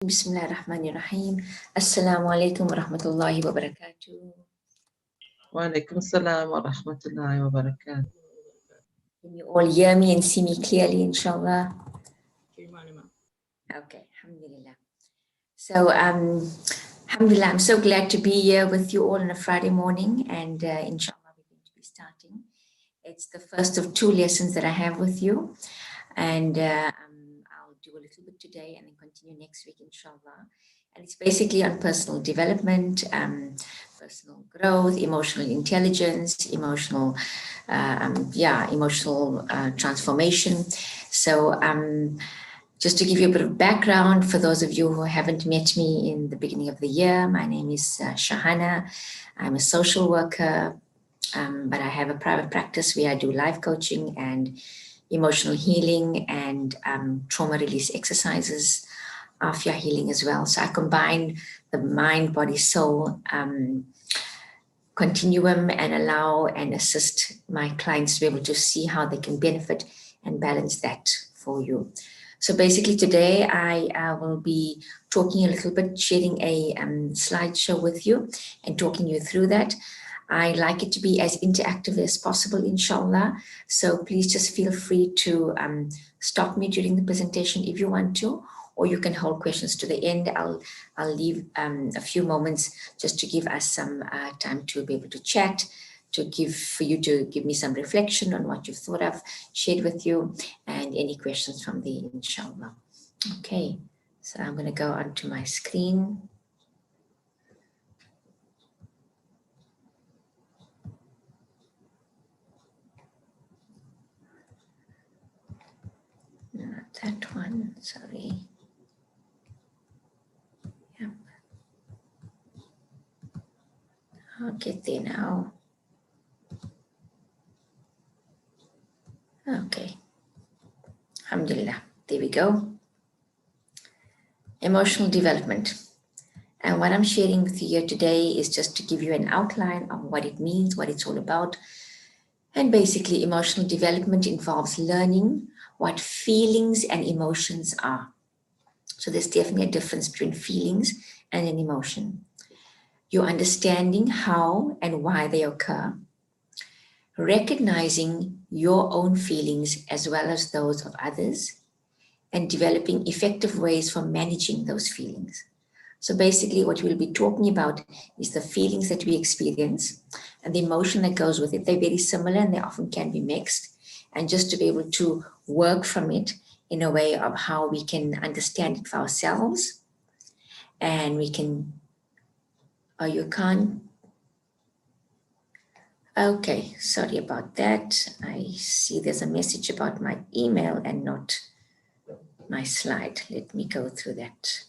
Bismillahirrahmanirrahim. Assalamu alaikum wa rahmatullahi wa barakatuh. Wa alaikum assalam wa rahmatullahi wa barakatuh. Can you all hear me and see me clearly, inshallah? Okay, alhamdulillah. So, alhamdulillah, I'm so glad to be here with you all on a Friday morning, and inshallah, we're going to be starting. It's the first of 2 lessons that I have with you, and I'll do a little bit today and then continue next week, inshallah. And it's basically on personal development, personal growth, emotional intelligence, emotional transformation. So just to give you a bit of background, for those of you who haven't met me in the beginning of the year, my name is Shahana. I'm a social worker, but I have a private practice where I do life coaching and emotional healing and trauma release exercises, afya healing as well. So I combine the mind, body, soul continuum and allow and assist my clients to be able to see how they can benefit and balance that for you. So basically today I will be talking a little bit, sharing a slideshow with you and talking you through that. I like it to be as interactive as possible, inshallah. So please just feel free to stop me during the presentation if you want to, or you can hold questions to the end. I'll leave a few moments just to give us some time to be able to chat, for you to give me some reflection on what you've thought of, shared with you, and any questions from the inshallah. Okay, so I'm going to go onto my screen. Not that one, sorry. Yep. I'll get there now. Okay. Alhamdulillah. There we go. Emotional development. And what I'm sharing with you here today is just to give you an outline of what it means, what it's all about. And basically, emotional development involves learning what feelings and emotions are. So there's definitely a difference between feelings and an emotion. You're understanding how and why they occur, recognizing your own feelings as well as those of others, and developing effective ways for managing those feelings. So basically what we'll be talking about is the feelings that we experience and the emotion that goes with it. They're very similar and they often can be mixed. And just to be able to work from it in a way of how we can understand it for ourselves. And we can, oh, you can't. Okay, sorry about that. I see there's a message about my email and not my slide. Let me go through that.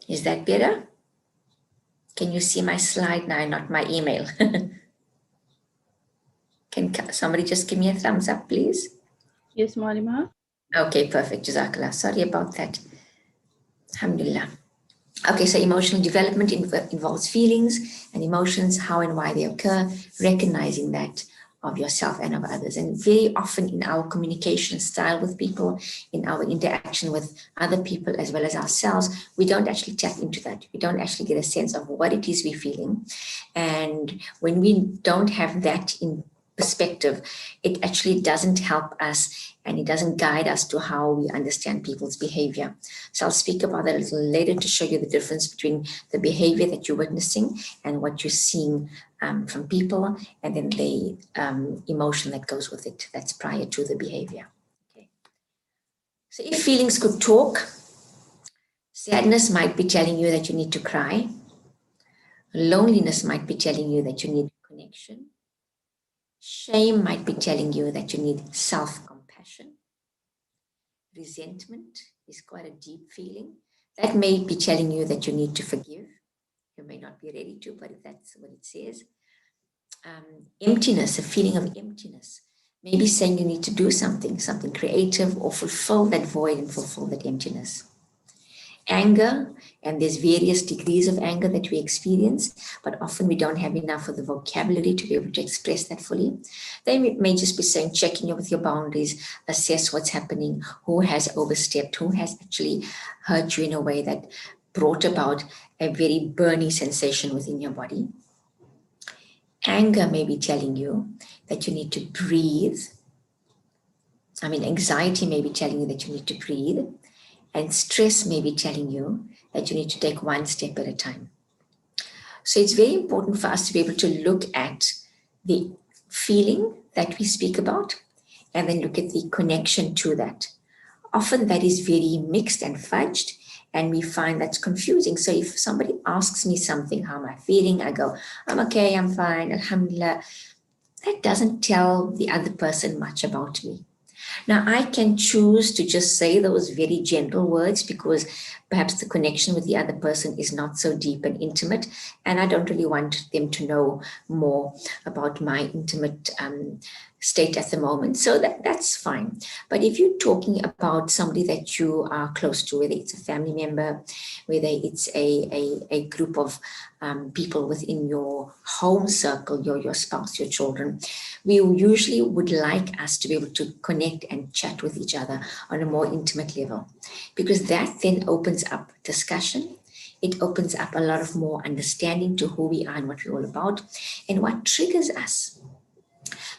Is that better? Can you see my slide now, not my email? Can somebody just give me a thumbs up, please? Yes, Malima. Okay, perfect. Jazakallah. Sorry about that. Alhamdulillah. Okay, so emotional development involves feelings and emotions, how and why they occur, recognizing that of yourself and of others. And very often in our communication style with people, in our interaction with other people as well as ourselves, we don't actually tap into that. We don't actually get a sense of what it is we're feeling. And when we don't have that in perspective, it actually doesn't help us and it doesn't guide us to how we understand people's behavior. So I'll speak about that a little later to show you the difference between the behavior that you're witnessing and what you're seeing from people, and then the emotion that goes with it that's prior to the behavior. Okay. So if feelings could talk, sadness might be telling you that you need to cry. Loneliness might be telling you that you need connection. Shame might be telling you that you need self-compassion. Resentment is quite a deep feeling. That may be telling you that you need to forgive. You may not be ready to, but if that's what it says. Emptiness, a feeling of emptiness, may be saying you need to do something creative or fulfill that void and fulfill that emptiness. Anger, and there's various degrees of anger that we experience, but often we don't have enough of the vocabulary to be able to express that fully. Then it may just be saying, checking in with your boundaries, assess what's happening, who has overstepped, who has actually hurt you in a way that brought about a very burning sensation within your body. Anger may be telling you that you need to breathe. Anxiety may be telling you that you need to breathe. And stress may be telling you that you need to take one step at a time. So it's very important for us to be able to look at the feeling that we speak about and then look at the connection to that. Often that is very mixed and fudged, and we find that's confusing. So if somebody asks me something, how am I feeling? I go, I'm okay, I'm fine, alhamdulillah. That doesn't tell the other person much about me. Now, I can choose to just say those very gentle words because perhaps the connection with the other person is not so deep and intimate, and I don't really want them to know more about my intimate state at the moment. So that's fine. But if you're talking about somebody that you are close to, whether it's a family member, whether it's a group of people within your home circle, your spouse, your children, we usually would like us to be able to connect and chat with each other on a more intimate level, because that then opens up discussion. It opens up a lot of more understanding to who we are and what we're all about and what triggers us.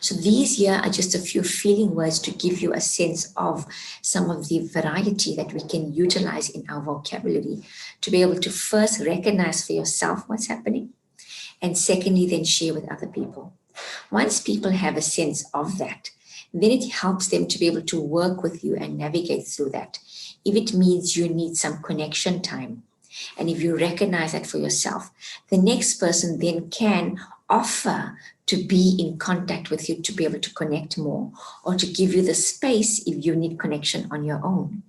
So these here are just a few feeling words to give you a sense of some of the variety that we can utilize in our vocabulary to be able to first recognize for yourself what's happening, and secondly, then share with other people. Once people have a sense of that, then it helps them to be able to work with you and navigate through that. If it means you need some connection time, and if you recognize that for yourself, the next person then can offer to be in contact with you to be able to connect more, or to give you the space if you need connection on your own.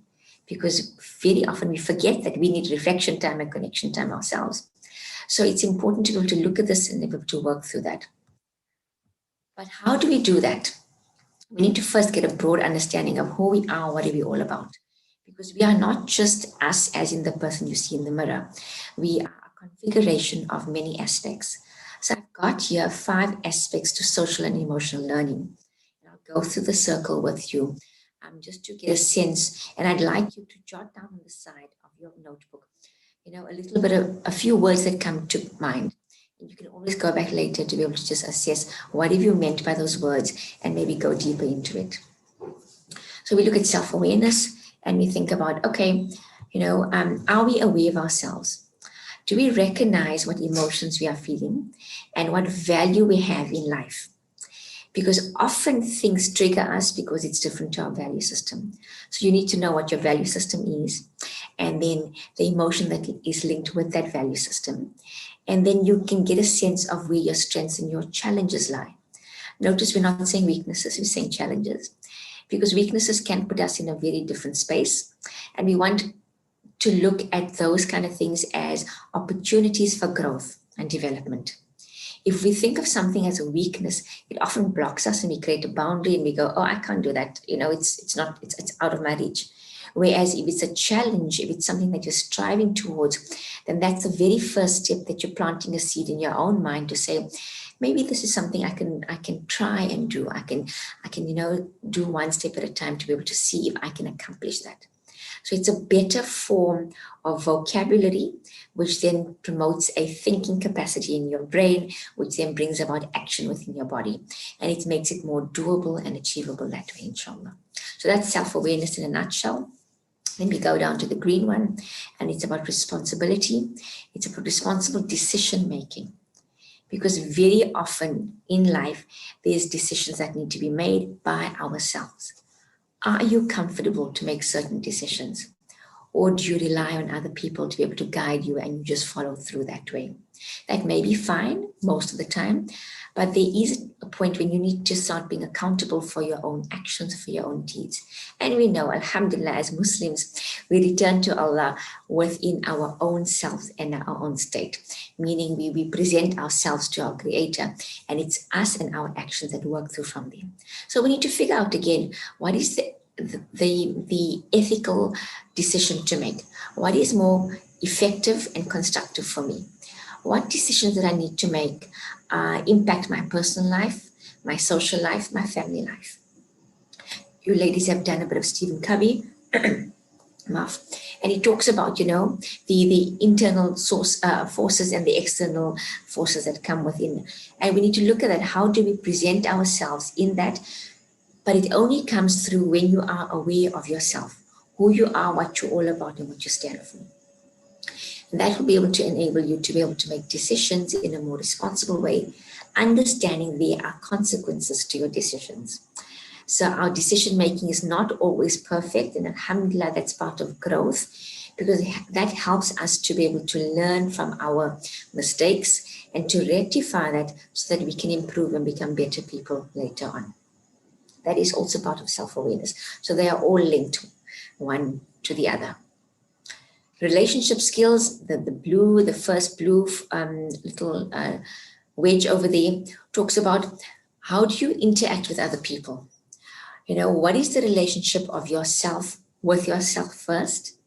Because very often we forget that we need reflection time and connection time ourselves. So it's important to be able to look at this and be able to work through that. But how do we do that? We need to first get a broad understanding of who we are, what are we all about. Because we are not just us as in the person you see in the mirror. We are a configuration of many aspects. So I've got here 5 aspects to social and emotional learning. And I'll go through the circle with you just to get a sense. And I'd like you to jot down on the side of your notebook, a little bit of a few words that come to mind. And you can always go back later to be able to just assess what have you meant by those words and maybe go deeper into it. So we look at self-awareness and we think about, okay, are we aware of ourselves? Do we recognize what emotions we are feeling and what value we have in life? Because often things trigger us because it's different to our value system. So you need to know what your value system is, and then the emotion that is linked with that value system. And then you can get a sense of where your strengths and your challenges lie. Notice we're not saying weaknesses, we're saying challenges, because weaknesses can put us in a very different space. And we want to look at those kind of things as opportunities for growth and development. If we think of something as a weakness, it often blocks us and we create a boundary and we go, oh, I can't do that. It's out of my reach. Whereas if it's a challenge, if it's something that you're striving towards, then that's the very first step that you're planting a seed in your own mind to say, maybe this is something I can try and do. I can do one step at a time to be able to see if I can accomplish that. So it's a better form of vocabulary, which then promotes a thinking capacity in your brain, which then brings about action within your body. And it makes it more doable and achievable that way, inshallah. So that's self-awareness in a nutshell. Then we go down to the green one, and it's about responsibility. It's about responsible decision-making. Because very often in life, there's decisions that need to be made by ourselves. Are you comfortable to make certain decisions? Or do you rely on other people to be able to guide you and you just follow through that way? That may be fine most of the time, but there is a point when you need to start being accountable for your own actions, for your own deeds. And we know, alhamdulillah, as Muslims, we return to Allah within our own selves and our own state, meaning we present ourselves to our Creator, and it's us and our actions that work through from them. So we need to figure out again, what is the the ethical decision to make. What is more effective and constructive for me? What decisions that I need to make impact my personal life, my social life, my family life? You ladies have done a bit of Stephen Covey, and he talks about, the internal forces and the external forces that come within. And we need to look at that. How do we present ourselves in that? But it only comes through when you are aware of yourself, who you are, what you're all about, and what you stand for. And that will be able to enable you to be able to make decisions in a more responsible way, understanding there are consequences to your decisions. So our decision making is not always perfect, and alhamdulillah, that's part of growth, because that helps us to be able to learn from our mistakes and to rectify that so that we can improve and become better people later on. That is also part of self-awareness. So they are all linked one to the other. Relationship skills, the first blue little wedge over there talks about how do you interact with other people? What is the relationship of yourself with yourself first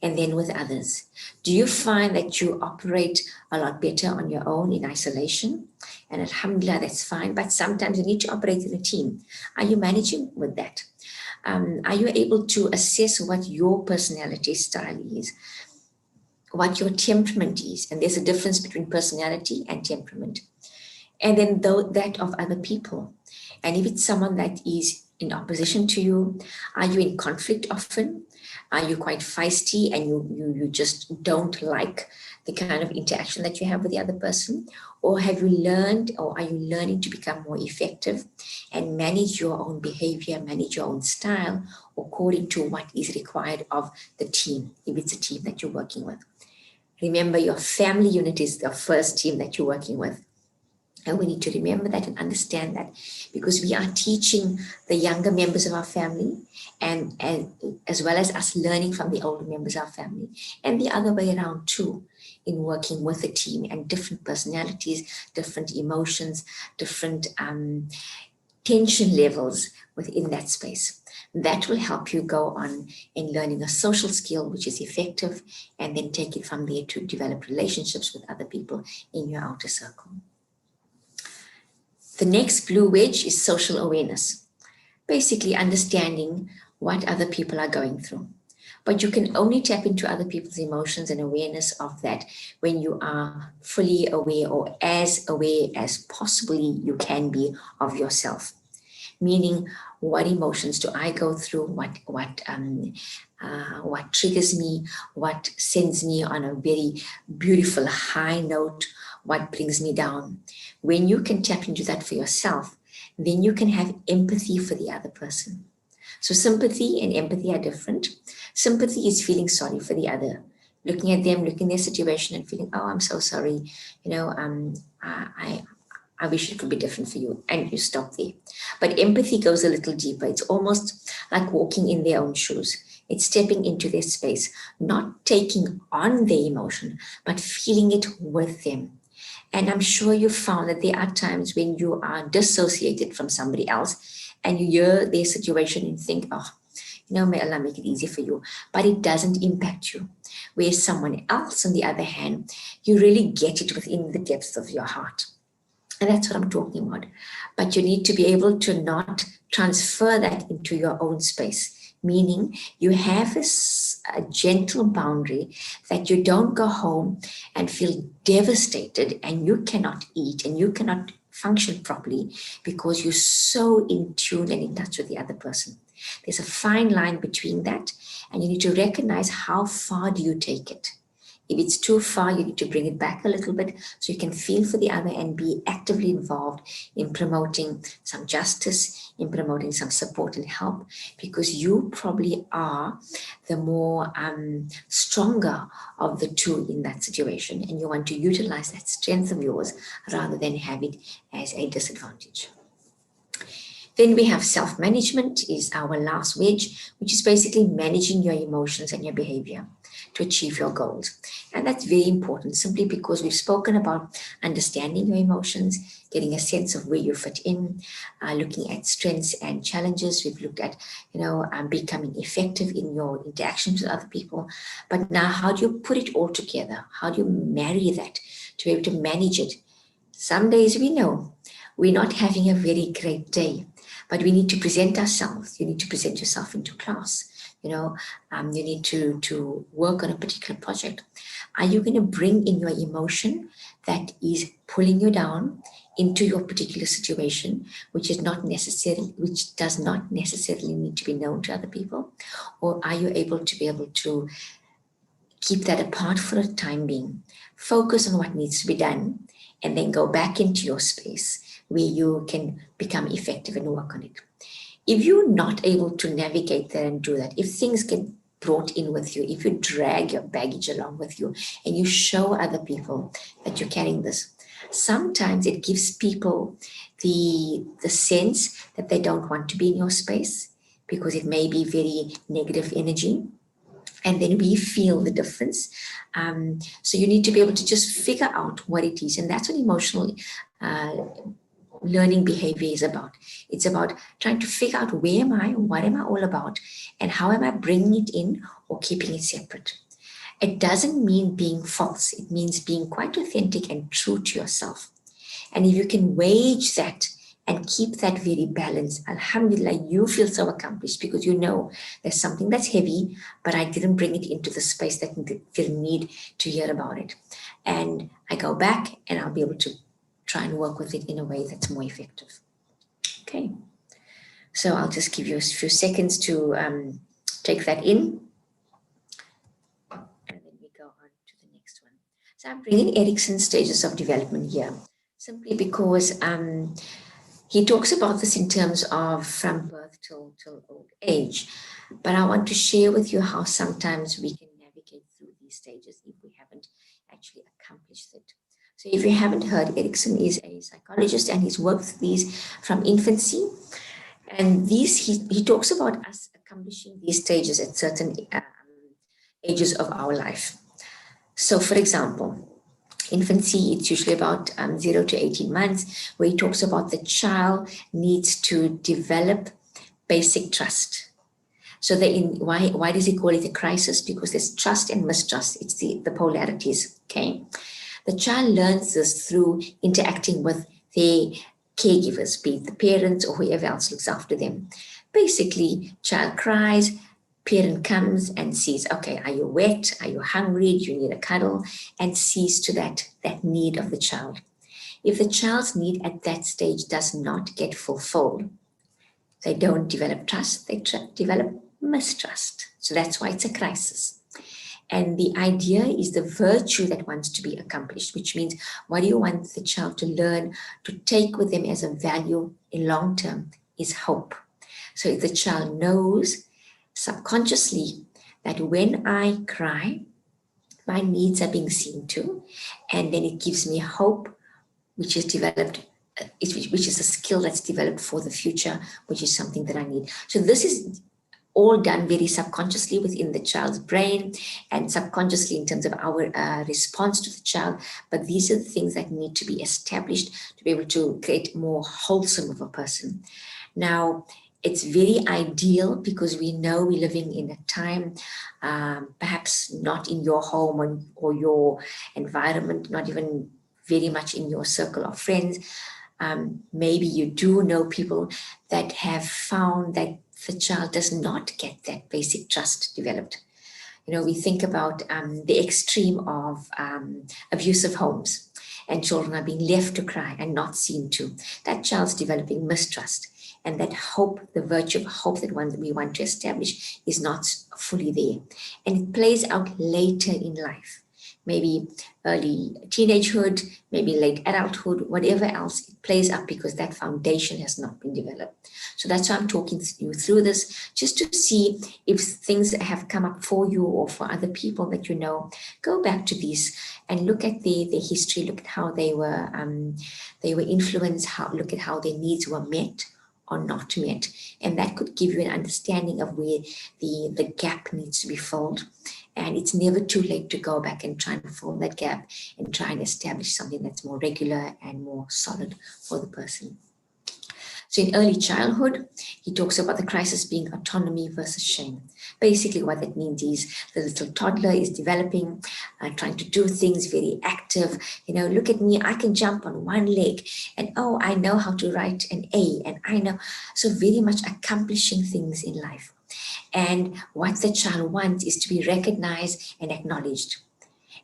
and then with others? Do you find that you operate a lot better on your own in isolation? And alhamdulillah, that's fine. But sometimes you need to operate in a team. Are you managing with that? Are you able to assess what your personality style is, what your temperament is? And there's a difference between personality and temperament. And then that of other people. And if it's someone that is in opposition to you, are you in conflict often? Are you quite feisty and you just don't like the kind of interaction that you have with the other person? Or have you learned, or are you learning to become more effective and manage your own behavior, manage your own style according to what is required of the team, if it's a team that you're working with? Remember, your family unit is the first team that you're working with. And we need to remember that and understand that, because we are teaching the younger members of our family and as well as us learning from the older members of our family, and the other way around too, in working with a team and different personalities, different emotions, different tension levels within that space. That will help you go on in learning a social skill which is effective, and then take it from there to develop relationships with other people in your outer circle. The next blue wedge is social awareness, basically understanding what other people are going through. But you can only tap into other people's emotions and awareness of that when you are fully aware, or as aware as possibly you can be, of yourself. Meaning, what emotions do I go through? What triggers me? What sends me on a very beautiful high note? What brings me down? When you can tap into that for yourself, then you can have empathy for the other person. So sympathy and empathy are different. Sympathy is feeling sorry for the other, looking at them, looking at their situation and feeling, oh, I'm so sorry. I wish it could be different for you. And you stop there. But empathy goes a little deeper. It's almost like walking in their own shoes. It's stepping into their space, not taking on their emotion, but feeling it with them. And I'm sure you found that there are times when you are dissociated from somebody else and you hear their situation and think, oh, may Allah make it easy for you. But it doesn't impact you. Whereas someone else, on the other hand, you really get it within the depths of your heart. And that's what I'm talking about. But you need to be able to not transfer that into your own space. Meaning you have a gentle boundary that you don't go home and feel devastated and you cannot eat and you cannot function properly because you're so in tune and in touch with the other person. There's a fine line between that, and you need to recognize how far do you take it. If it's too far, you need to bring it back a little bit so you can feel for the other and be actively involved in promoting some justice, in promoting some support and help, because you probably are the more stronger of the two in that situation, and you want to utilize that strength of yours rather than have it as a disadvantage. Then we have self-management is our last wedge, which is basically managing your emotions and your behavior. to achieve your goals. And that's very important, simply because we've spoken about understanding your emotions, getting a sense of where you fit in, looking at strengths and challenges. We've looked at, becoming effective in your interactions with other people. But now, how do you put it all together? How do you marry that to be able to manage it? Some days we know we're not having a very great day, but we need to present ourselves. You need to present yourself into class. You need to work on a particular project. Are you going to bring in your emotion that is pulling you down into your particular situation, which does not necessarily need to be known to other people? Or are you able to keep that apart for a time being, focus on what needs to be done, and then go back into your space where you can become effective and work on it? If you're not able to navigate that and do that, if things get brought in with you, if you drag your baggage along with you and you show other people that you're carrying this, sometimes it gives people the sense that they don't want to be in your space because it may be very negative energy. And then we feel the difference. So you need to be able to just figure out what it is. And that's what emotional learning behavior is about. It's about trying to figure out where am I, what am I all about, and how am I bringing it in or keeping it separate. It doesn't mean being false. It means being quite authentic and true to yourself. And if you can wage that and keep that very balanced, alhamdulillah, you feel so accomplished because you know there's something that's heavy, but I didn't bring it into the space that will need to hear about it. And I go back and I'll be able to try and work with it in a way that's more effective. Okay. So I'll just give you a few seconds to take that in. And then we go on to the next one. So I'm bringing Erikson's stages of development here, simply because he talks about this in terms of from birth till old age. But I want to share with you how sometimes we can navigate through these stages if we haven't actually accomplished it. So if you haven't heard, Erikson is a psychologist and he's worked with these from infancy. And these he talks about us accomplishing these stages at certain ages of our life. So for example, infancy, it's usually about 0 to 18 months, where he talks about the child needs to develop basic trust. So why does he call it a crisis? Because there's trust and mistrust. It's the polarities, okay? The child learns this through interacting with their caregivers, be it the parents or whoever else looks after them. Basically, child cries, parent comes and sees, okay, are you wet? Are you hungry? Do you need a cuddle? And sees to that need of the child. If the child's need at that stage does not get fulfilled, they don't develop trust, they develop mistrust. So that's why it's a crisis. And the idea is the virtue that wants to be accomplished, which means what do you want the child to learn, to take with them as a value in long term, is hope. So if the child knows subconsciously that when I cry, my needs are being seen to, and then it gives me hope, which is developed, which is a skill that's developed for the future, which is something that I need. So this is all done very subconsciously within the child's brain and subconsciously in terms of our response to the child. But these are the things that need to be established to be able to create more wholesome of a person. Now, it's very ideal because we know we're living in a time, perhaps not in your home or your environment, not even very much in your circle of friends. Maybe you do know people that have found that the child does not get that basic trust developed. We think about the extreme of abusive homes, and children are being left to cry and not seen to. That child's developing mistrust. And that hope, the virtue of hope that we want to establish, is not fully there. And it plays out later in life. Maybe early teenagehood, maybe late adulthood, whatever else, it plays out because that foundation has not been developed. So that's why I'm talking you through this, just to see if things have come up for you or for other people that you know. Go back to these and look at their history, look at how they were influenced, look at how their needs were met or not met. And that could give you an understanding of where the gap needs to be filled. And it's never too late to go back and try and fill that gap and try and establish something that's more regular and more solid for the person. So in early childhood, he talks about the crisis being autonomy versus shame. Basically what that means is the little toddler is developing, trying to do things, very active. Look at me, I can jump on one leg, and oh, I know how to write an A, and I know. So very much accomplishing things in life. And what the child wants is to be recognized and acknowledged.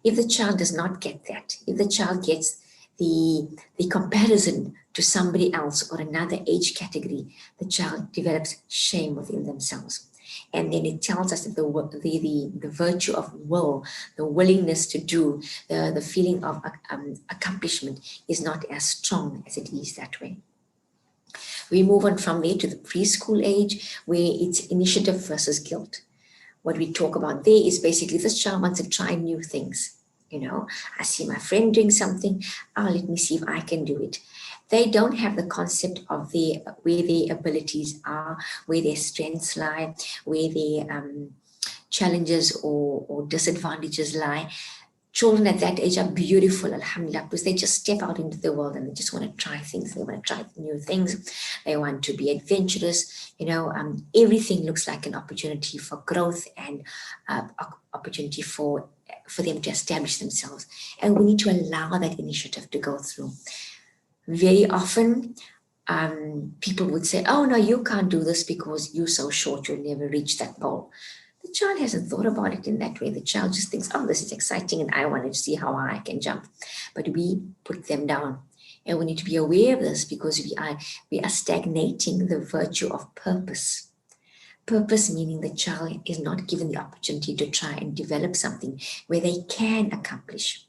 If the child does not get that, if the child gets the comparison to somebody else or another age category, the child develops shame within themselves. And then it tells us that the virtue of will, the willingness to do, the feeling of accomplishment is not as strong as it is that way. We move on from there to the preschool age, where it's initiative versus guilt. What we talk about there is basically this child wants to try new things. I see my friend doing something, let me see if I can do it. They don't have the concept of where their abilities are, where their strengths lie, where their challenges or disadvantages lie. Children at that age are beautiful, alhamdulillah, because they just step out into the world and they just want to try things. They want to try new things. They want to be adventurous. Everything looks like an opportunity for growth and opportunity for them to establish themselves. And we need to allow that initiative to go through. Very often, people would say, oh, no, you can't do this because you're so short, you'll never reach that goal. The child hasn't thought about it in that way. The child just thinks, oh, this is exciting and I want to see how high I can jump. But we put them down. And we need to be aware of this because we are stagnating the virtue of purpose. Purpose meaning the child is not given the opportunity to try and develop something where they can accomplish.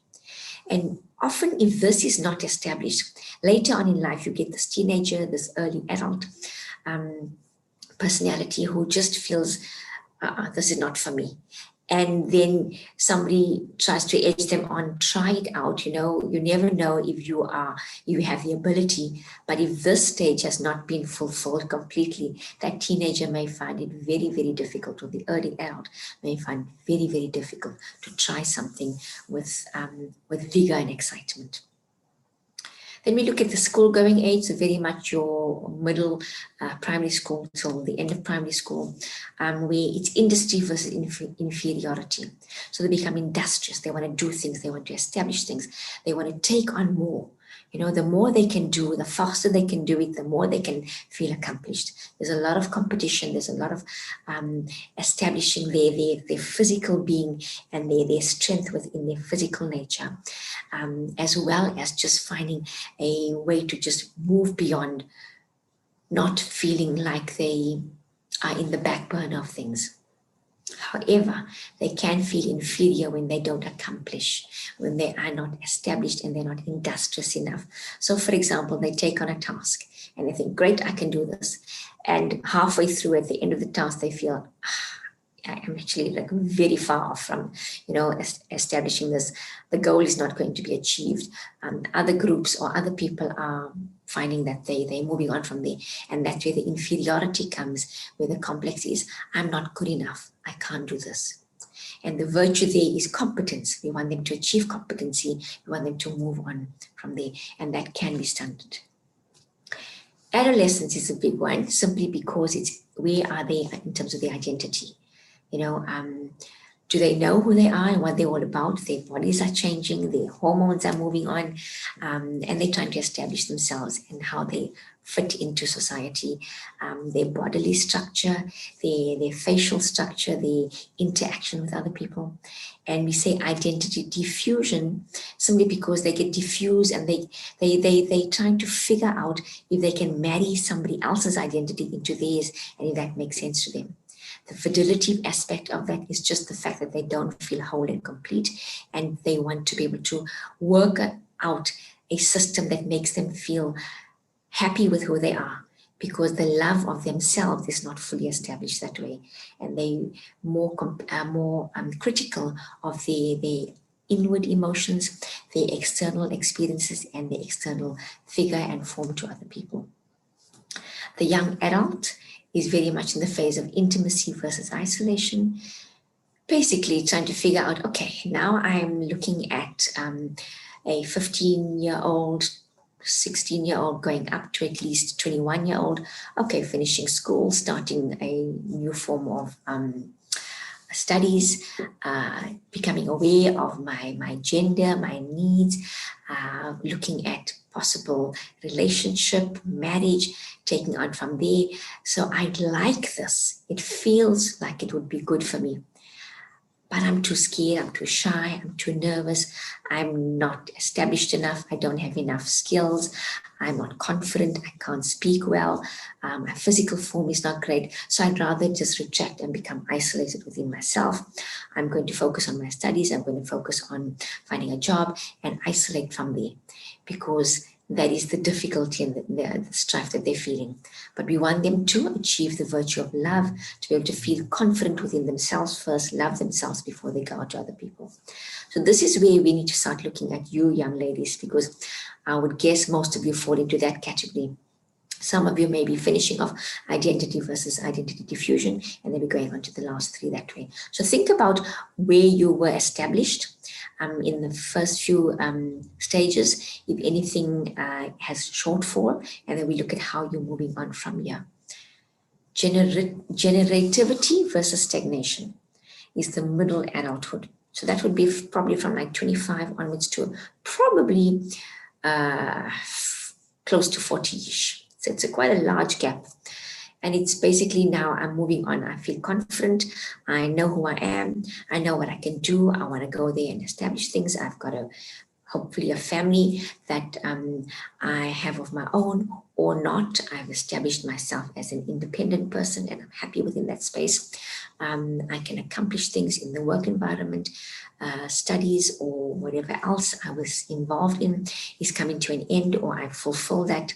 And often if this is not established, later on in life, you get this teenager, this early adult personality who just feels, this is not for me. And then somebody tries to edge them on, try it out. You never know if you have the ability, but if this stage has not been fulfilled completely, that teenager may find it very, very difficult, or the early adult may find it very, very difficult to try something with vigor and excitement. Then we look at the school-going age, so very much your middle primary school till the end of primary school, where it's industry versus inferiority. So they become industrious. They want to do things. They want to establish things. They want to take on more. The more they can do, the faster they can do it, the more they can feel accomplished. There's a lot of competition. There's a lot of establishing their physical being and their strength within their physical nature, as well as just finding a way to just move beyond not feeling like they are in the back burner of things. However, they can feel inferior when they don't accomplish, when they are not established and they're not industrious enough. So, for example, they take on a task and they think, great, I can do this. And halfway through, at the end of the task, they feel, I am actually like very far off from, establishing this. The goal is not going to be achieved. Other groups or other people are finding that they're moving on from there. And that's where the inferiority comes, where the complex is, I'm not good enough. I can't do this. And the virtue there is competence. We want them to achieve competency. We want them to move on from there. And that can be stunted. Adolescence is a big one, simply because it's where are they in terms of their identity? Do they know who they are and what they're all about? Their bodies are changing, their hormones are moving on, and they're trying to establish themselves and how they fit into society, their bodily structure, their facial structure, their interaction with other people. And we say identity diffusion simply because they get diffused and they trying to figure out if they can marry somebody else's identity into theirs and if that makes sense to them. The fidelity aspect of that is just the fact that they don't feel whole and complete, and they want to be able to work out a system that makes them feel happy with who they are, because the love of themselves is not fully established that way, and they more critical of their inward emotions, their external experiences, and their external figure and form to other people. The young adult is very much in the phase of intimacy versus isolation. basically trying to figure out, okay, now I'm looking at a 15-year-old, 16-year-old going up to at least 21-year-old, okay, finishing school, starting a new form of studies, becoming aware of my gender, my needs, looking at possible relationship, marriage, taking on from there. So I'd like this. It feels like it would be good for me. But I'm too scared, I'm too shy, I'm too nervous, I'm not established enough, I don't have enough skills, I'm not confident, I can't speak well, my physical form is not great, so I'd rather just retract and become isolated within myself. I'm going to focus on my studies, I'm going to focus on finding a job and isolate from there, because that is the difficulty and the strife that they're feeling. But we want them to achieve the virtue of love, to be able to feel confident within themselves first, love themselves before they go out to other people. So this is where we need to start looking at you, young ladies, because I would guess most of you fall into that category. Some of you may be finishing off identity versus identity diffusion, and then we're going on to the last three that way. So think about where you were established in the first few stages, if anything has shortfall, and then we look at how you're moving on from here. Generativity versus stagnation is the middle adulthood. So that would be probably from like 25 onwards to probably close to 40-ish. So it's quite a large gap. And it's basically now I'm moving on. I feel confident. I know who I am. I know what I can do. I want to go there and establish things. I've got hopefully a family that I have of my own or not. I've established myself as an independent person and I'm happy within that space. I can accomplish things in the work environment, studies or whatever else I was involved in is coming to an end, or I've fulfilled that.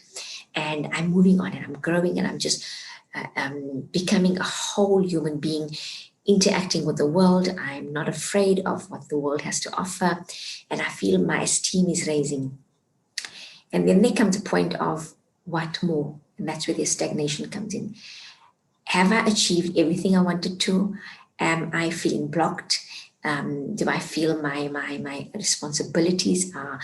And I'm moving on and I'm growing and I'm just becoming a whole human being, interacting with the world. I'm not afraid of what the world has to offer. And I feel my esteem is raising. And then there comes a point of what more? And that's where the stagnation comes in. Have I achieved everything I wanted to? Am I feeling blocked? Do I feel my responsibilities are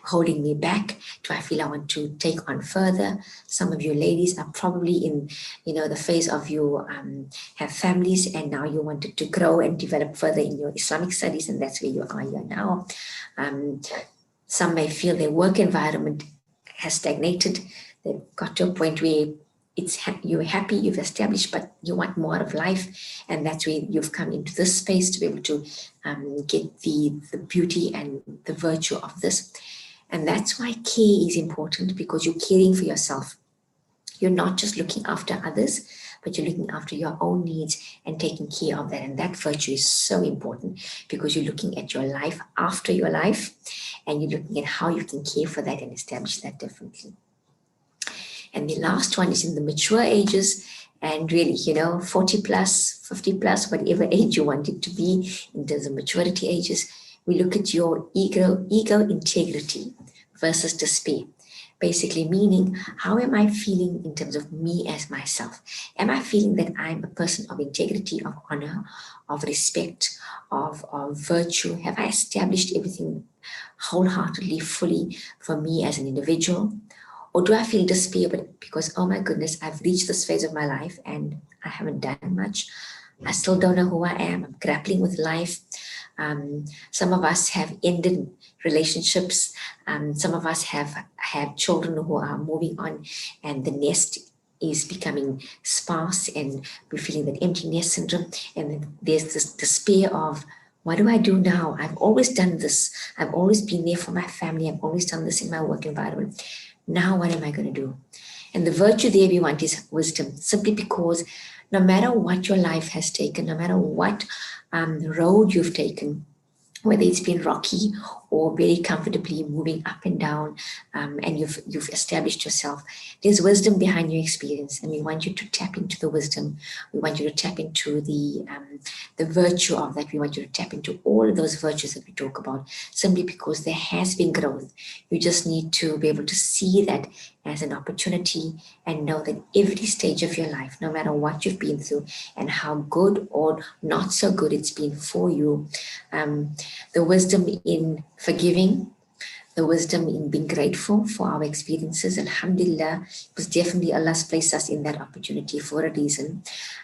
holding me back? Do I feel I want to take on further? Some of you ladies are probably in, the phase of you have families and now you wanted to grow and develop further in your Islamic studies, and that's where you are here now. Some may feel their work environment has stagnated. They've got to a point where you're happy, you've established, but you want more of life. And that's where you've come into this space to be able to get the beauty and the virtue of this. And that's why care is important, because you're caring for yourself. You're not just looking after others, but you're looking after your own needs and taking care of that. And that virtue is so important, because you're looking at your life after your life and you're looking at how you can care for that and establish that differently. And the last one is in the mature ages, and really, 40 plus, 50 plus, whatever age you want it to be in terms of maturity ages. We look at your ego integrity versus despair. Basically meaning, how am I feeling in terms of me as myself? Am I feeling that I'm a person of integrity, of honor, of respect, of virtue? Have I established everything wholeheartedly, fully for me as an individual? Or do I feel despair because, oh my goodness, I've reached this phase of my life and I haven't done much. I still don't know who I am. I'm grappling with life. Some of us have ended relationships. Some of us have had children who are moving on, and the nest is becoming sparse and we're feeling that empty nest syndrome. And then there's this despair of, what do I do now? I've always done this. I've always been there for my family. I've always done this in my work environment. Now what am I going to do? And the virtue there we want is wisdom, simply because no matter what your life has taken, no matter what road you've taken, whether it's been rocky or very comfortably moving up and down, and you've established yourself. There's wisdom behind your experience, and we want you to tap into the wisdom. We want you to tap into the virtue of that. We want you to tap into all of those virtues that we talk about, simply because there has been growth. You just need to be able to see that as an opportunity and know that every stage of your life, no matter what you've been through and how good or not so good it's been for you, the wisdom in forgiving, the wisdom in being grateful for our experiences, alhamdulillah, because definitely Allah's placed us in that opportunity for a reason.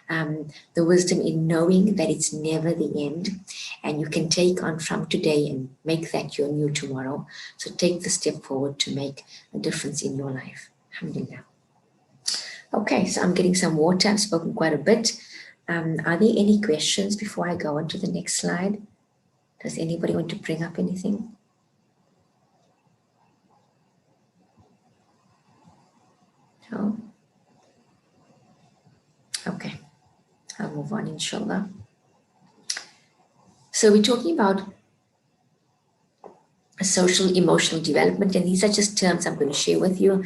The wisdom in knowing that it's never the end, and you can take on from today and make that your new tomorrow. So take the step forward to make a difference in your life. Alhamdulillah. Okay, so I'm getting some water. I've spoken quite a bit. Are there any questions before I go on to the next slide? Does anybody want to bring up anything? No? Okay, I'll move on, inshallah. So we're talking about social emotional development, and these are just terms I'm going to share with you.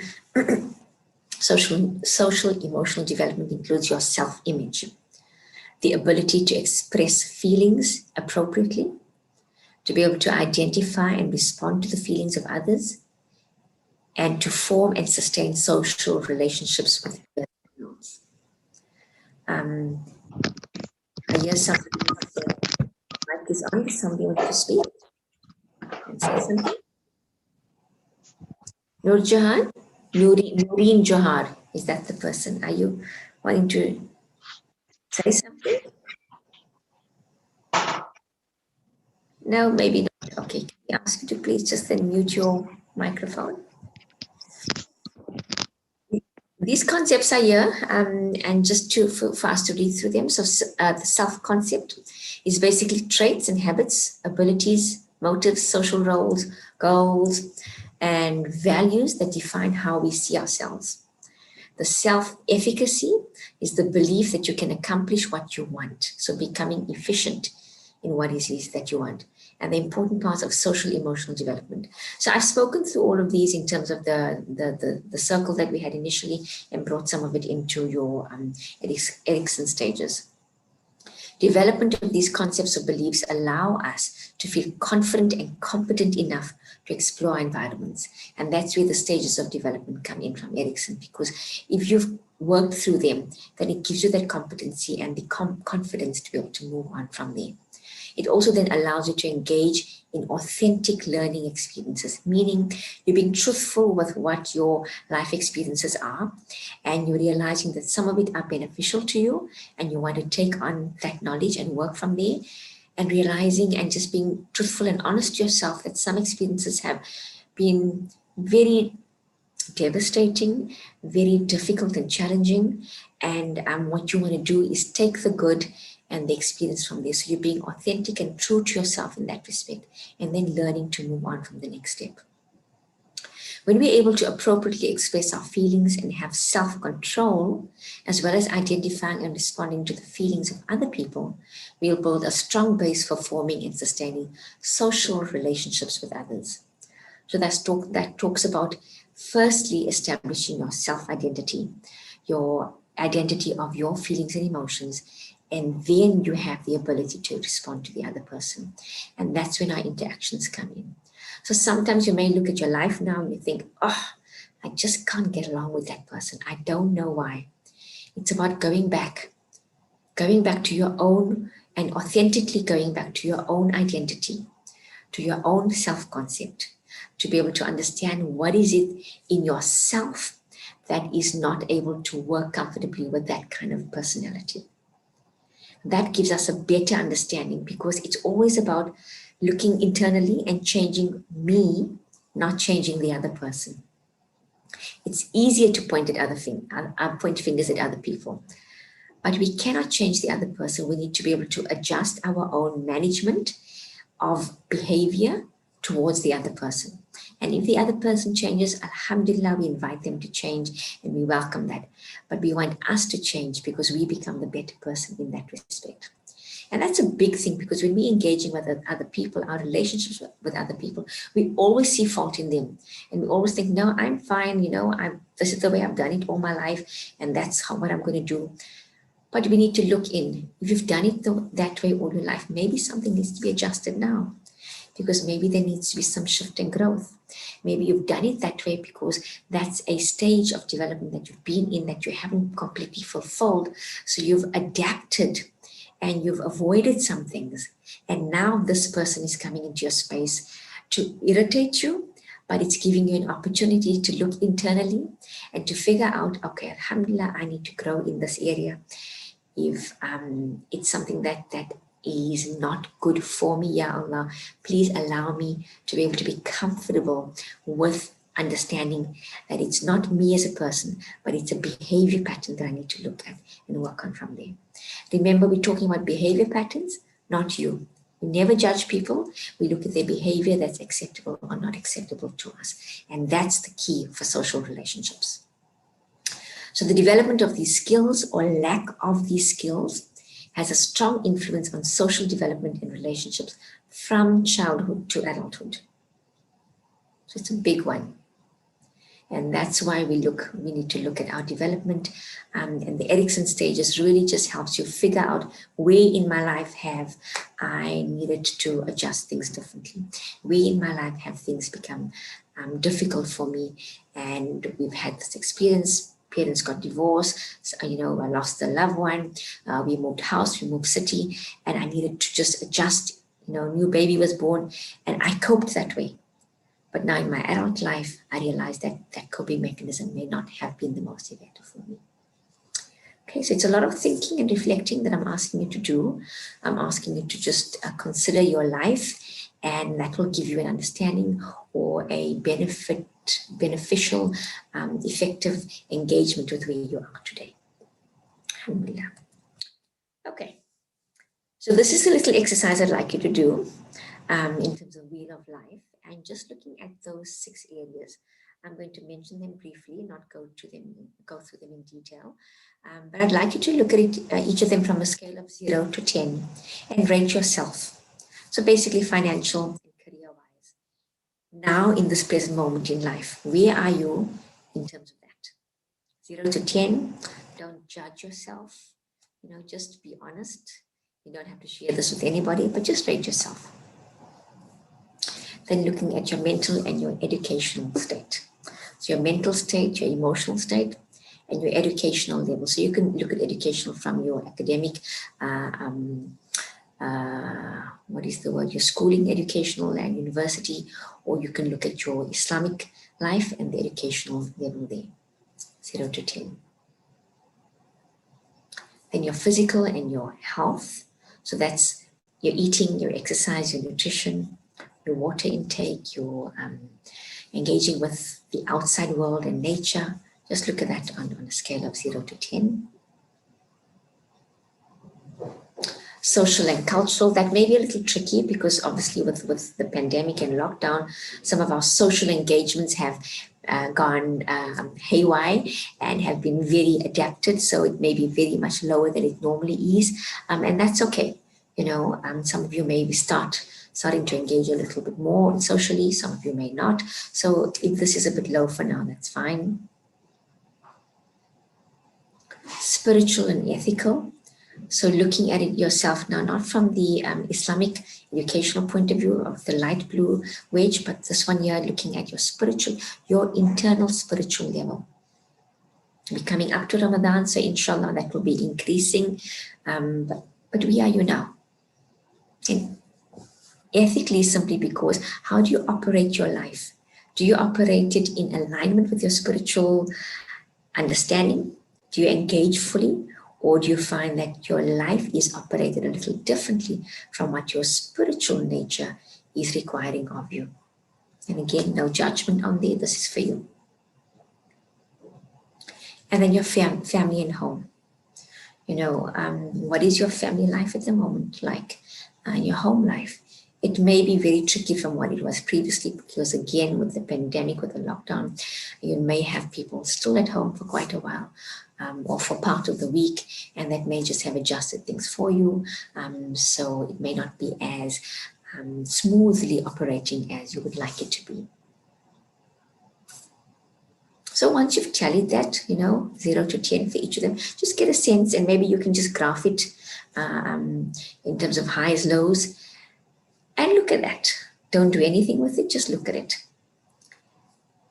Social emotional development includes your self-image, the ability to express feelings appropriately, to be able to identify and respond to the feelings of others, and to form and sustain social relationships with others. I hear somebody mic is on. Somebody wants to speak and say something. Nur Jahan? Nureen Johar. Is that the person? Are you wanting to say something? No, maybe not. Okay, can I ask you to please just then mute your microphone? These concepts are here, and just for us to read through them. So the self-concept is basically traits and habits, abilities, motives, social roles, goals, and values that define how we see ourselves. The self-efficacy is the belief that you can accomplish what you want. So becoming efficient in what it is that you want. And the important parts of social emotional development. So I've spoken through all of these in terms of the circle that we had initially and brought some of it into your Erikson stages. Development of these concepts or beliefs allow us to feel confident and competent enough to explore environments. And that's where the stages of development come in from Erikson, because if you've worked through them, then it gives you that competency and the confidence to be able to move on from there. It also then allows you to engage in authentic learning experiences, meaning you're being truthful with what your life experiences are, and you're realizing that some of it are beneficial to you, and you want to take on that knowledge and work from there, and realizing and just being truthful and honest to yourself that some experiences have been very devastating, very difficult and challenging, and what you want to do is take the good and the experience from this. So you're being authentic and true to yourself in that respect, and then learning to move on from the next step. When we're able to appropriately express our feelings and have self-control, as well as identifying and responding to the feelings of other people, we'll build a strong base for forming and sustaining social relationships with others. So that talks about firstly establishing your self-identity, your identity of your feelings and emotions, and then you have the ability to respond to the other person. And that's when our interactions come in. So sometimes you may look at your life now and you think, oh, I just can't get along with that person. I don't know why. It's about going back to your own, and authentically going back to your own identity, to your own self-concept, to be able to understand what is it in yourself that is not able to work comfortably with that kind of personality. That gives us a better understanding, because it's always about looking internally and changing me, not changing the other person. It's easier to point fingers at other people, but we cannot change the other person. We need to be able to adjust our own management of behavior towards the other person. And if the other person changes, alhamdulillah, we invite them to change and we welcome that. But we want us to change because we become the better person in that respect. And that's a big thing, because when we're engaging with other people, our relationships with other people, we always see fault in them. And we always think, no, I'm fine, this is the way I've done it all my life, and that's what I'm going to do. But we need to look in. If you've done it that way all your life, maybe something needs to be adjusted now, because maybe there needs to be some shift and growth. Maybe you've done it that way because that's a stage of development that you've been in that you haven't completely fulfilled. So you've adapted and you've avoided some things. And now this person is coming into your space to irritate you, but it's giving you an opportunity to look internally and to figure out, okay, alhamdulillah, I need to grow in this area. If it's something that is not good for me, Ya Allah, please allow me to be able to be comfortable with understanding that it's not me as a person, but it's a behavior pattern that I need to look at and work on from there. Remember, we're talking about behavior patterns, not you. We never judge people. We look at their behavior that's acceptable or not acceptable to us. And that's the key for social relationships. So the development of these skills or lack of these skills has a strong influence on social development and relationships from childhood to adulthood. So it's a big one. And that's why we need to look at our development. And the Adolescence stages really just helps you figure out where in my life have I needed to adjust things differently. Where in my life have things become difficult for me. And we've had this experience. Parents got divorced, so, I lost a loved one, we moved house, we moved city, and I needed to just adjust. New baby was born, and I coped that way. But now in my adult life, I realized that coping mechanism may not have been the most effective for me. Okay, so it's a lot of thinking and reflecting that I'm asking you to do. I'm asking you to just consider your life, and that will give you an understanding or a beneficial, effective engagement with where you are today. Alhamdulillah. Okay, so this is a little exercise I'd like you to do in terms of wheel of life, and just looking at those 6 areas. I'm going to mention them briefly, not go through them in detail, but I'd like you to look at each of them from a scale of 0 to 10 and rate yourself. So basically financial and career-wise. Now in this present moment in life, where are you in terms of that? 0 to 10, don't judge yourself, just be honest. You don't have to share this with anybody, but just rate yourself. Then looking at your mental and your educational state. So your mental state, your emotional state, and your educational level. So you can look at educational from your academic, your schooling, educational and university, or you can look at your Islamic life and the educational level there, 0 to 10. Then your physical and your health. So that's your eating, your exercise, your nutrition, your water intake, your engaging with the outside world and nature. Just look at that on a scale of 0 to 10. Social and cultural, that may be a little tricky because obviously with the pandemic and lockdown, some of our social engagements have gone haywire and have been very adapted. So it may be very much lower than it normally is. And that's okay. Some of you may be starting to engage a little bit more socially. Some of you may not. So if this is a bit low for now, that's fine. Spiritual and ethical. So looking at it yourself now, not from the Islamic educational point of view of the light blue wedge, but this one here looking at your internal spiritual level. We're coming up to Ramadan, so inshallah that will be increasing. But where are you now? And ethically, simply because how do you operate your life? Do you operate it in alignment with your spiritual understanding? Do you engage fully? Or do you find that your life is operated a little differently from what your spiritual nature is requiring of you? And again, no judgment on there. This is for you. And then your family and home. What is your family life at the moment like? Your home life. It may be very tricky from what it was previously, because again, with the pandemic, with the lockdown, you may have people still at home for quite a while, or for part of the week, and that may just have adjusted things for you. So it may not be as smoothly operating as you would like it to be. So once you've tallied that, 0 to 10 for each of them, just get a sense, and maybe you can just graph it in terms of highs, lows, and look at that. Don't do anything with it, just look at it.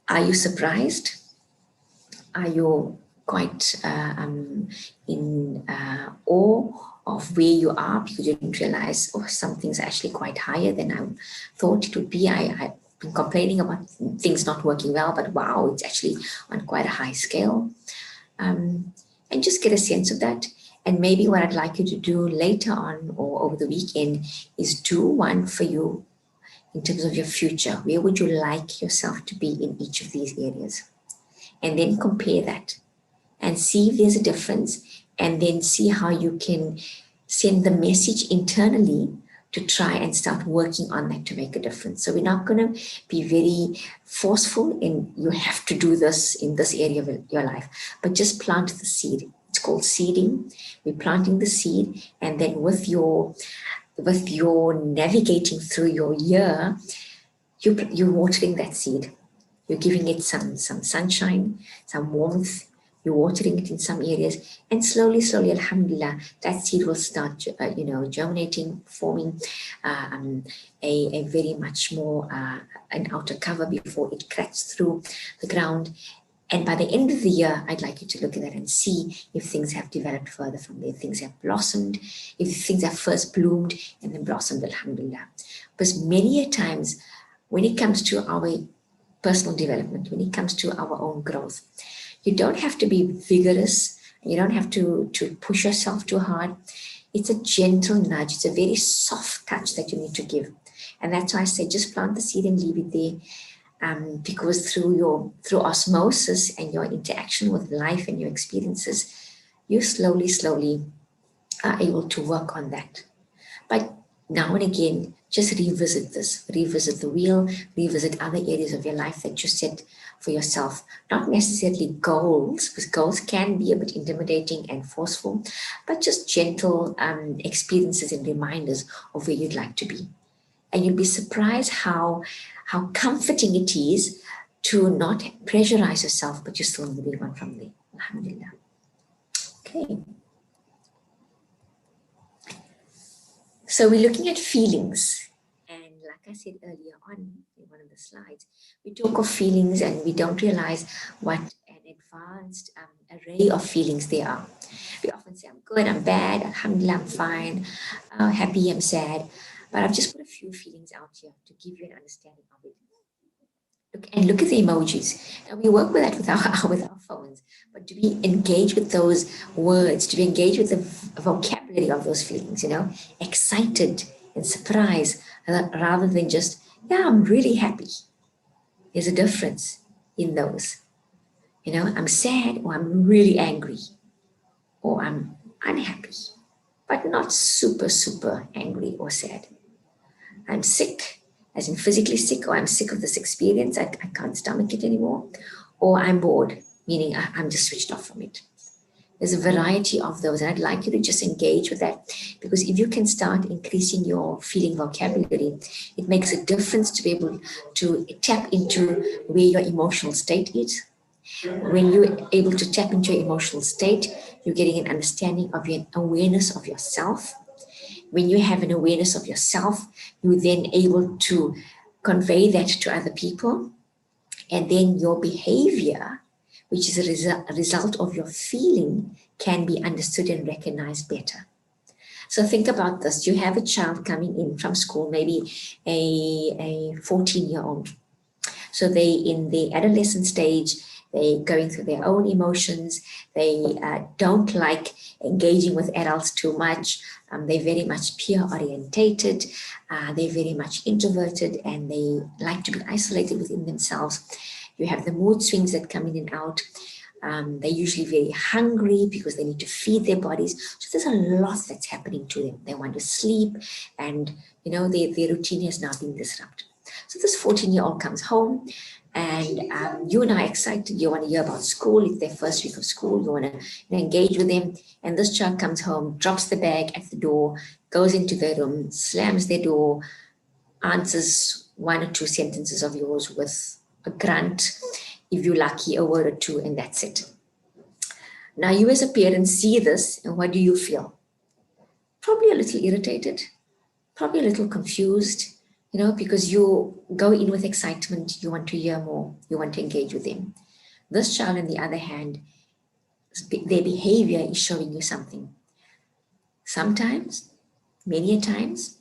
Are you surprised? Are you quite in awe of where you are, because you didn't realize, something's actually quite higher than I thought it would be? I've been complaining about things not working well, but wow, it's actually on quite a high scale. And just get a sense of that. And maybe what I'd like you to do later on or over the weekend is do one for you in terms of your future. Where would you like yourself to be in each of these areas? And then compare that and see if there's a difference, and then see how you can send the message internally to try and start working on that to make a difference. So we're not going to be very forceful in you have to do this in this area of your life, but just plant the seed. It's called seeding. We're planting the seed, and then with your navigating through your year, you're watering that seed. You're giving it some sunshine, some warmth. You're watering it in some areas, and slowly, alhamdulillah, that seed will start, germinating, forming a very much more an outer cover before it cracks through the ground. And by the end of the year, I'd like you to look at that and see if things have developed further from there, things have blossomed, if things have first bloomed and then blossomed, alhamdulillah. Because many a times, when it comes to our personal development, when it comes to our own growth, you don't have to be vigorous. You don't have to push yourself too hard. It's a gentle nudge. It's a very soft touch that you need to give. And that's why I say just plant the seed and leave it there. Because through osmosis and your interaction with life and your experiences, you slowly are able to work on that. But now and again, just revisit the wheel, revisit other areas of your life that you set for yourself. Not necessarily goals, because goals can be a bit intimidating and forceful, but just gentle experiences and reminders of where you'd like to be. And you'll be surprised how comforting it is to not pressurize yourself, but you're still moving on from there. Alhamdulillah. Okay. So we're looking at feelings. And like I said earlier on in one of the slides, we talk of feelings and we don't realize what an advanced array of feelings there are. We often say, I'm good, I'm bad, alhamdulillah, I'm fine, happy, I'm sad. But I've just put a few feelings out here to give you an understanding of it. Look at the emojis. And we work with that with our phones. But do we engage with those words? Do we engage with the vocabulary of those feelings? Excited and surprised, rather than just, I'm really happy. There's a difference in those. I'm sad, or I'm really angry, or I'm unhappy, but not super angry or sad. I'm sick, as in physically sick, or I'm sick of this experience, I can't stomach it anymore, or I'm bored, meaning I'm just switched off from it. There's a variety of those, and I'd like you to just engage with that, because if you can start increasing your feeling vocabulary, it makes a difference to be able to tap into where your emotional state is. When you're able to tap into your emotional state, you're getting an understanding of your awareness of yourself. When you have an awareness of yourself, you're then able to convey that to other people. And then your behavior, which is a result of your feeling, can be understood and recognized better. So think about this. You have a child coming in from school, maybe a 14-year-old. So they in the adolescent stage, they're going through their own emotions. They don't like engaging with adults too much. They're very much peer-orientated. They're very much introverted, and they like to be isolated within themselves. You have the mood swings that come in and out. They're usually very hungry because they need to feed their bodies. So there's a lot that's happening to them. They want to sleep, and their routine has now been disrupted. So this 14-year-old comes home, and you and I are excited. You want to hear about school. It's their first week of school. You want to engage with them. And this child comes home, drops the bag at the door, goes into their room, slams their door, answers one or two sentences of yours with a grunt, if you're lucky, a word or two, and that's it. Now, you as a parent see this, and what do you feel? Probably a little irritated, probably a little confused, because you go in with excitement, you want to hear more, you want to engage with them. This child, on the other hand, their behavior is showing you something. Sometimes, many a times,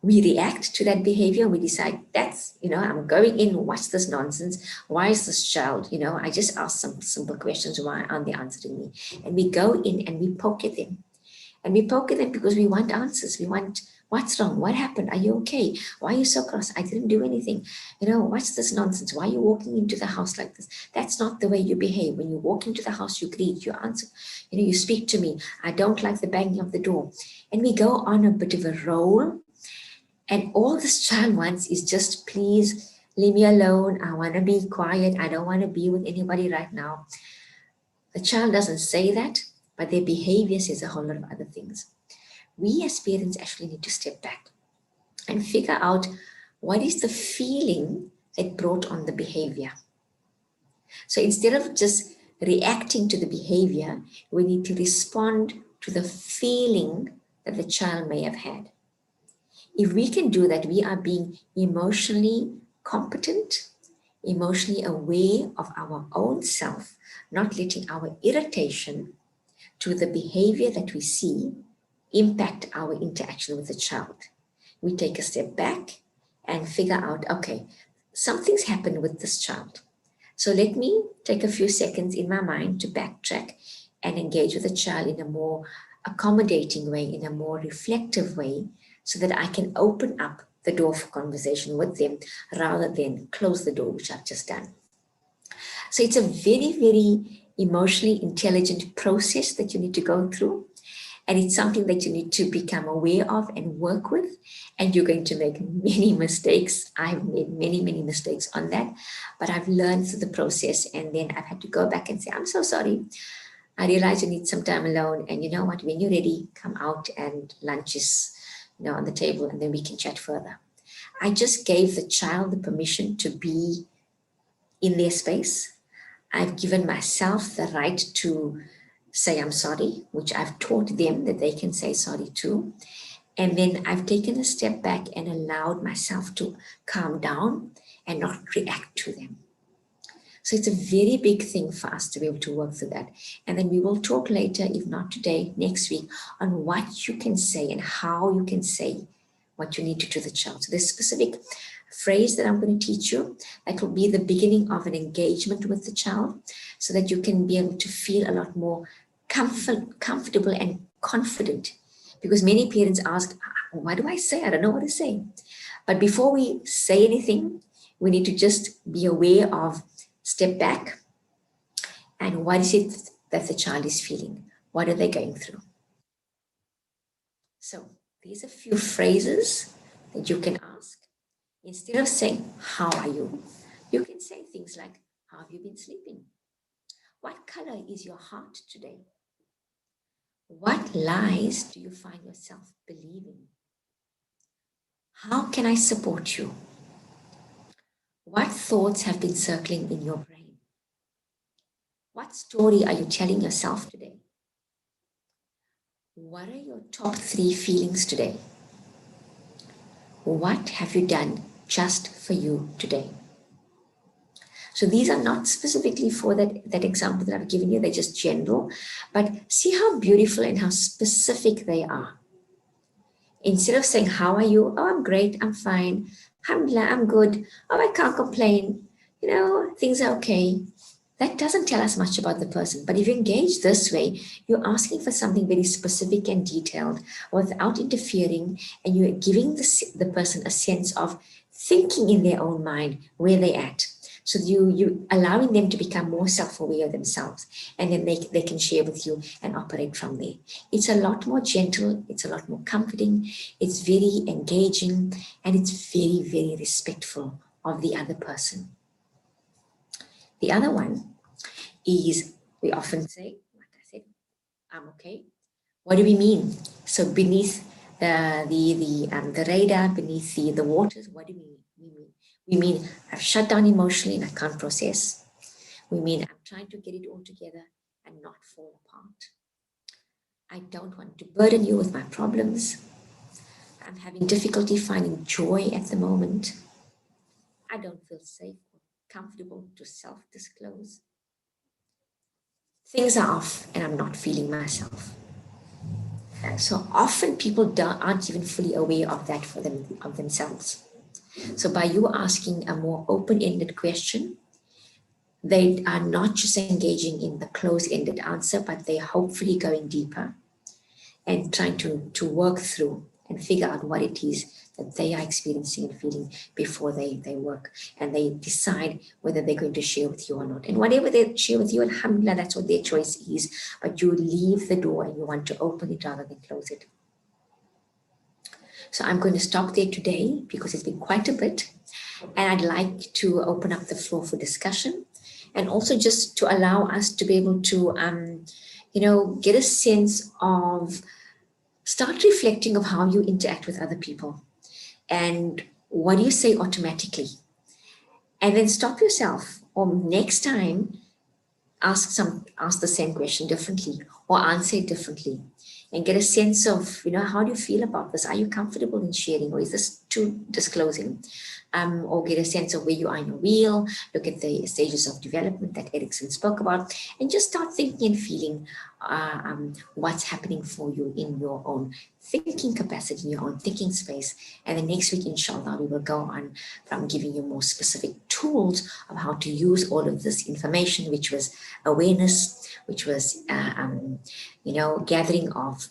we react to that behavior. We decide I'm going in, what's this nonsense? Why is this child, I just asked some simple questions. Why aren't they answering me? And we go in and we poke at them. And we poke at them because we want answers. We want, what's wrong? What happened? Are you okay? Why are you so cross? I didn't do anything. What's this nonsense? Why are you walking into the house like this? That's not the way you behave. When you walk into the house, you greet, you answer, you speak to me. I don't like the banging of the door. And we go on a bit of a roll. And all this child wants is just, please leave me alone. I want to be quiet. I don't want to be with anybody right now. The child doesn't say that, but their behavior says a whole lot of other things. We as parents actually need to step back and figure out what is the feeling that brought on the behavior. So instead of just reacting to the behavior, we need to respond to the feeling that the child may have had. If we can do that, we are being emotionally competent, emotionally aware of our own self, not letting our irritation to the behavior that we see impact our interaction with the child. We take a step back and figure out, okay, something's happened with this child. So let me take a few seconds in my mind to backtrack and engage with the child in a more accommodating way, in a more reflective way, so that I can open up the door for conversation with them rather than close the door, which I've just done. So it's a very, very emotionally intelligent process that you need to go through. And it's something that you need to become aware of and work with. And you're going to make many mistakes. I've made many, many mistakes on that. But I've learned through the process. And then I've had to go back and say, I'm so sorry. I realize you need some time alone. And you know what? When you're ready, come out and lunch is on the table, and then we can chat further. I just gave the child the permission to be in their space. I've given myself the right to say I'm sorry, which I've taught them that they can say sorry too. And then I've taken a step back and allowed myself to calm down and not react to them. So it's a very big thing for us to be able to work through that. And then we will talk later, if not today, next week, on what you can say and how you can say what you need to the child. So there's a specific phrase that I'm going to teach you that will be the beginning of an engagement with the child, so that you can be able to feel a lot more comfortable and confident. Because many parents ask, what do I say? I don't know what to say. But before we say anything, we need to just be aware of, step back, and what is it that the child is feeling? What are they going through? So these are a few phrases that you can ask. Instead of saying, how are you? You can say things like, how have you been sleeping? What color is your heart today? What lies do you find yourself believing? How can I support you? What thoughts have been circling in your brain? What story are you telling yourself today? What are your top 3 feelings today? What have you done just for you today? So these are not specifically for that example that I've given you, they're just general, but see how beautiful and how specific they are. Instead of saying, how are you? Oh, I'm great, I'm fine. Alhamdulillah, I'm good. Oh, I can't complain. Things are okay. That doesn't tell us much about the person. But if you engage this way, you're asking for something very specific and detailed without interfering, and you're giving the person a sense of thinking in their own mind where they're at. So you allowing them to become more self-aware themselves, and then they can share with you and operate from there. It's a lot more gentle, it's a lot more comforting, it's very engaging, and it's very, very respectful of the other person. The other one is, we often say, like I said, I'm okay. What do we mean? So beneath the radar, beneath the waters, what do we mean? We mean I've shut down emotionally and I can't process. We mean I'm trying to get it all together and not fall apart. I don't want to burden you with my problems. I'm having difficulty finding joy at the moment. I don't feel safe or comfortable to self-disclose. Things are off and I'm not feeling myself. So often people aren't even fully aware of that for them, of themselves. So by you asking a more open-ended question, they are not just engaging in the closed-ended answer, but they're hopefully going deeper and trying to work through and figure out what it is that they are experiencing and feeling before they work, and they decide whether they're going to share with you or not. And whatever they share with you, alhamdulillah, that's what their choice is. But you leave the door and you want to open it rather than close it. So I'm going to stop there today because it's been quite a bit. And I'd like to open up the floor for discussion, and also just to allow us to be able to, get a sense of, start reflecting of how you interact with other people and what do you say automatically. And then stop yourself, or next time ask the same question differently or answer it differently, and get a sense of, how do you feel about this? Are you comfortable in sharing, or is this too disclosing? Or get a sense of where you are in your wheel, look at the stages of development that Adolescence spoke about, and just start thinking and feeling what's happening for you in your own thinking capacity, in your own thinking space. And then next week, inshallah, we will go on from giving you more specific tools of how to use all of this information, which was awareness, which was, gathering of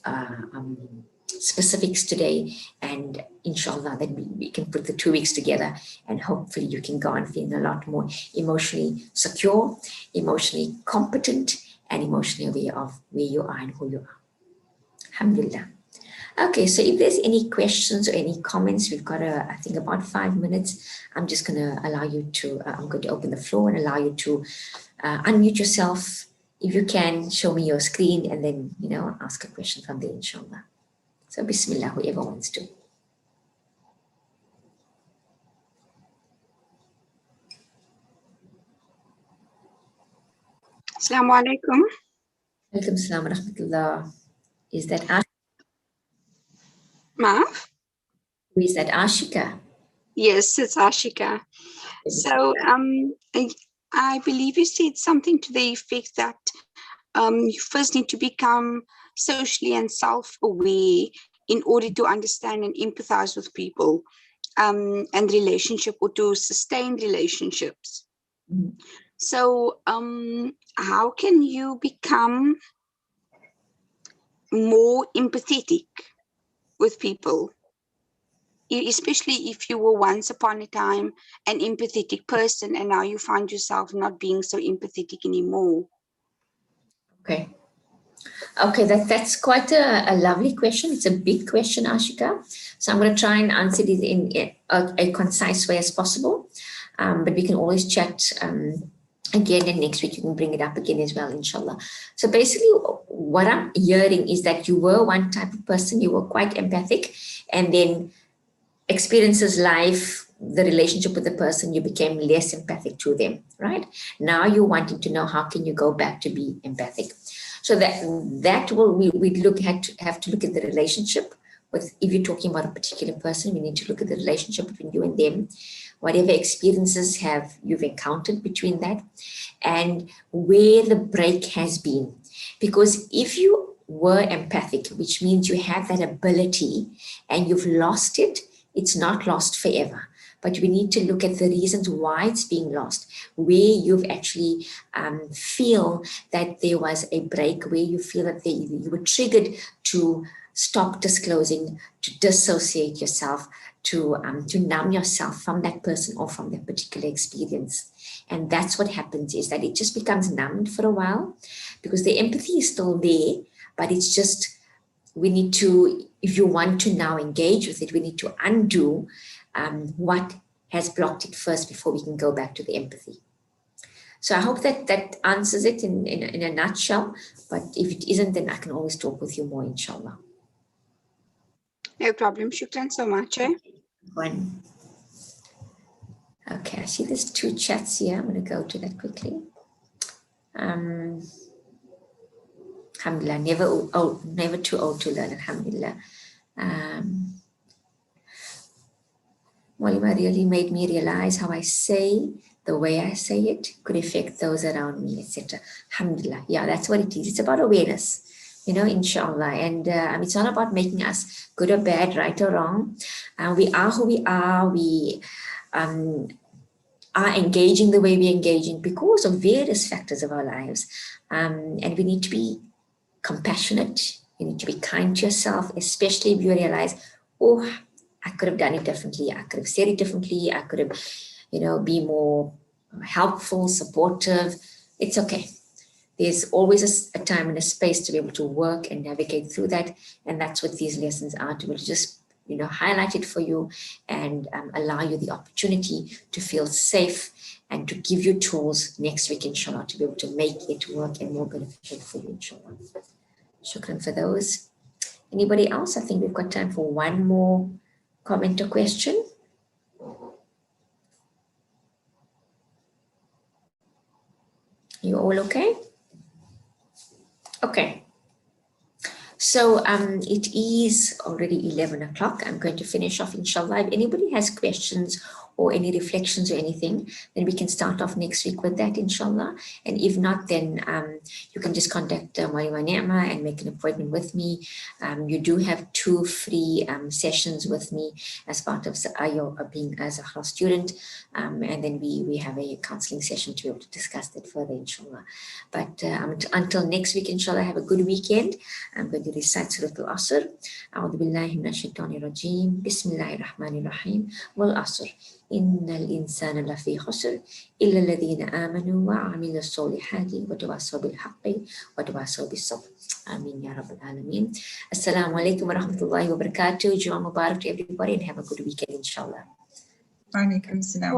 specifics today, and inshallah then we can put the 2 weeks together, and hopefully you can go on feeling a lot more emotionally secure, emotionally competent, and emotionally aware of where you are and who you are. Alhamdulillah. Okay, so if there's any questions or any comments, we've got I think about 5 minutes. I'm just going to allow you to, I'm going to open the floor and allow you to unmute yourself. If you can, show me your screen and then, ask a question from there, inshallah. So bismillah, whoever wants to. Assalamu alaikum. Alaikum assalam wa rahmatullah. Is that Ashika? Maaf? Who is that, Ashika? Yes, it's Ashika. So I believe you said something to the effect that you first need to become socially and self-aware in order to understand and empathize with people and relationship, or to sustain relationships. Mm. So how can you become more empathetic with people, especially if you were once upon a time an empathetic person and now you find yourself not being so empathetic anymore? Okay, that's quite a lovely question. It's a big question, Ashika. So I'm going to try and answer it in a concise way as possible. But we can always chat again, and next week you can bring it up again as well, inshallah. So basically what I'm hearing is that you were one type of person, you were quite empathic, and then experiences life, the relationship with the person, you became less empathic to them, right? Now you're wanting to know how can you go back to be empathic. So that will, we have to look at the relationship with, if you're talking about a particular person, we need to look at the relationship between you and them, whatever experiences you've encountered between that, and where the break has been. Because if you were empathic, which means you have that ability and you've lost it, it's not lost forever. but we need to look at the reasons why it's being lost, where you've actually feel that there was a break, where you feel that you were triggered to stop disclosing, to dissociate yourself, to numb yourself from that person or from that particular experience. And that's what happens, is that it just becomes numbed for a while, because the empathy is still there, but it's just, we need to, if you want to now engage with it, we need to undo what has blocked it first before we can go back to the empathy. So I hope that answers it in a nutshell, but if it isn't, then I can always talk with you more, inshallah. No problem. Shukran so much. One. Okay, I see there's 2 chats here. I'm going to go to that quickly. Alhamdulillah, never too old to learn, alhamdulillah. Walima really made me realize how I say, the way I say it could affect those around me, etc. Alhamdulillah. Yeah, that's what it is. It's about awareness, inshallah. And it's not about making us good or bad, right or wrong. We are who we are. We are engaging the way we're engaging because of various factors of our lives. And we need to be compassionate. You need to be kind to yourself, especially if you realize, oh, I could have done it differently. I could have said it differently. I could have, be more helpful, supportive. It's okay. There's always a time and a space to be able to work and navigate through that. And that's what these lessons are, to be able to just, highlight it for you and allow you the opportunity to feel safe and to give you tools next week, inshallah, to be able to make it work and more beneficial for you, inshallah. Shukran for those. Anybody else? I think we've got time for one more comment or question. You all okay? Okay. So it is already 11 o'clock. I'm going to finish off, inshallah. If anybody has questions or any reflections or anything, then we can start off next week with that, inshallah. And if not, then you can just contact Marima Ni'ma and make an appointment with me. You do have 2 free sessions with me as part of your being as a Zahra student. And then we have a counseling session to be able to discuss that further, inshallah. But until next week, inshallah, have a good weekend. I'm going to recite Surah Al-Asr. A'udhu billahi minash shaitani rajim. Bismillahir Rahmanir Rahim. Wal Asr. إن الإنسان لفي خسر إلا الذين آمنوا وعملوا الصالحات وتواصوا بالحق وتواصوا بالصبر. Ameen ya Rabbal Alameen. Assalamu alaikum wa rahmatullahi wa barakatuh. Juma Mubarak to everybody and have a good weekend, inshallah. Wa alaikum assalam.